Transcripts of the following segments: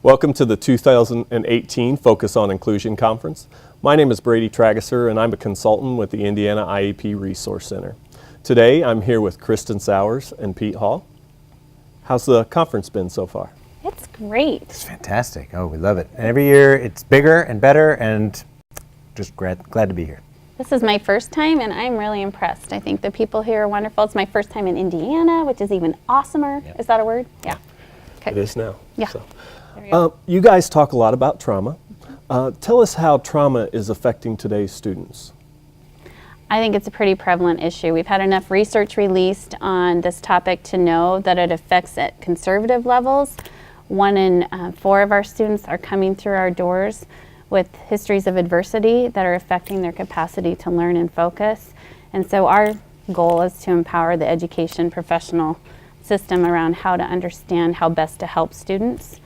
Welcome to the 2018 Focus on Inclusion Conference. My name is Brady Tragesser, and I'm a consultant with the Indiana IEP Resource Center. Today, I'm here with Kristin Souers and Pete Hall. How's the conference been so far? It's great. It's fantastic. Oh, we love it. And every year it's bigger and better, and just glad to be here. This is my first time, and I'm really impressed. I think the people here are wonderful. It's my first time in Indiana, which is even awesomer. Yep. Is that a word? Yeah. Okay. It is now. Yeah. So. You guys talk a lot about trauma. Tell us how trauma is affecting today's students. I think it's a pretty prevalent issue. We've had enough research released on this topic to know that it affects at conservative levels. 1 in 4 of our students are coming through our doors with histories of adversity that are affecting their capacity to learn and focus. And so our goal is to empower the education professional system around how to understand how best to help students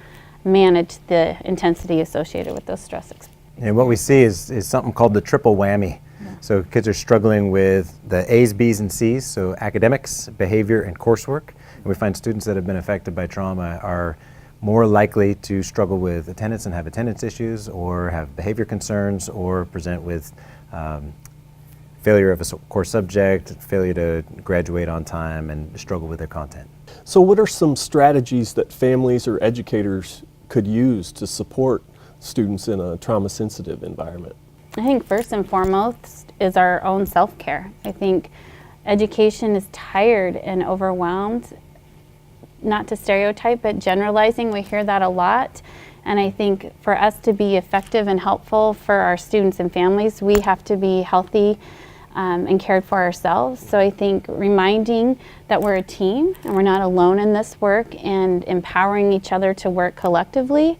manage the intensity associated with those stress experiences. And what we see is something called the triple whammy. Yeah. So kids are struggling with the A's, B's, and C's, so academics, behavior, and coursework. And we find students that have been affected by trauma are more likely to struggle with attendance and have attendance issues, or have behavior concerns, or present with failure of a core subject, failure to graduate on time, and struggle with their content. So what are some strategies that families or educators could use to support students in a trauma-sensitive environment? I think first and foremost is our own self-care. I think education is tired and overwhelmed. Not to stereotype, but generalizing, we hear that a lot. And I think for us to be effective and helpful for our students and families, we have to be healthy and cared for ourselves. So I think reminding that we're a team and we're not alone in this work, and empowering each other to work collectively,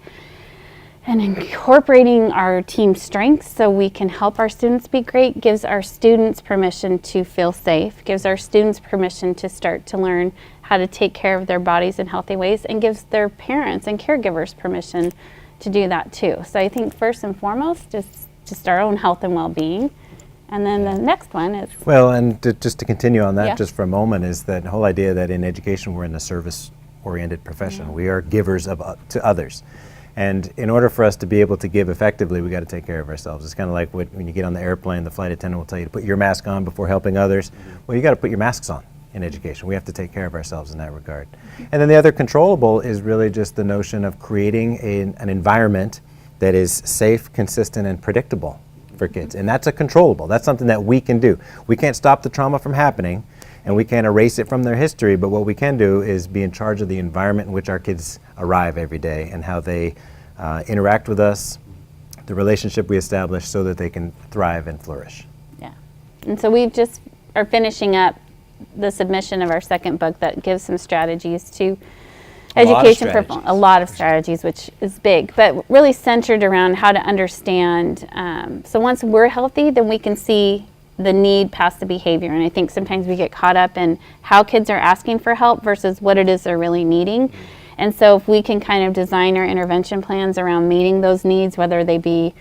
and incorporating our team strengths so we can help our students be great, gives our students permission to feel safe, gives our students permission to start to learn how to take care of their bodies in healthy ways, and gives their parents and caregivers permission to do that too. So I think first and foremost is just our own health and well-being. And then the next one is... Well, and just to continue on that just for a moment, is that whole idea that in education we're in a service-oriented profession. Yeah. We are givers to others. And in order for us to be able to give effectively, we got to take care of ourselves. It's kind of like when you get on the airplane, the flight attendant will tell you to put your mask on before helping others. Mm-hmm. Well, you got to put your masks on in education. We have to take care of ourselves in that regard. And then the other controllable is really just the notion of creating an environment that is safe, consistent, and predictable for kids. And that's a controllable. That's something that we can do. We can't stop the trauma from happening, and we can't erase it from their history, but what we can do is be in charge of the environment in which our kids arrive every day, and how they interact with us, the relationship we establish, so that they can thrive and flourish. Yeah. And so we just are finishing up the submission of our second book that gives some strategies to education for a lot of strategies, which is big, but really centered around how to understand. So once we're healthy, then we can see the need past the behavior. And I think sometimes we get caught up in how kids are asking for help versus what it is they're really needing. And so if we can kind of design our intervention plans around meeting those needs, whether they be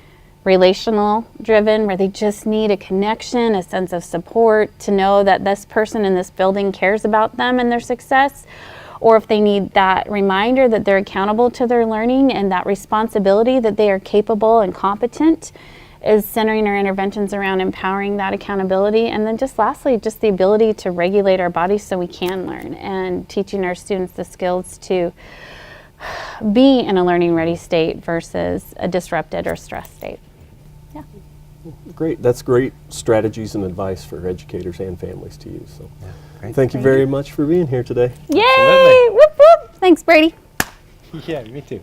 relational driven, where they just need a connection, a sense of support, to know that this person in this building cares about them and their success, or if they need that reminder that they're accountable to their learning and that responsibility that they are capable and competent, is centering our interventions around empowering that accountability. And then just lastly, just the ability to regulate our bodies so we can learn, and teaching our students the skills to be in a learning ready state versus a disrupted or stressed state. Yeah. Great. That's great strategies and advice for educators and families to use. So Great. Thank you very much for being here today. Yay! Whoop, whoop. Thanks, Brady. Yeah, me too.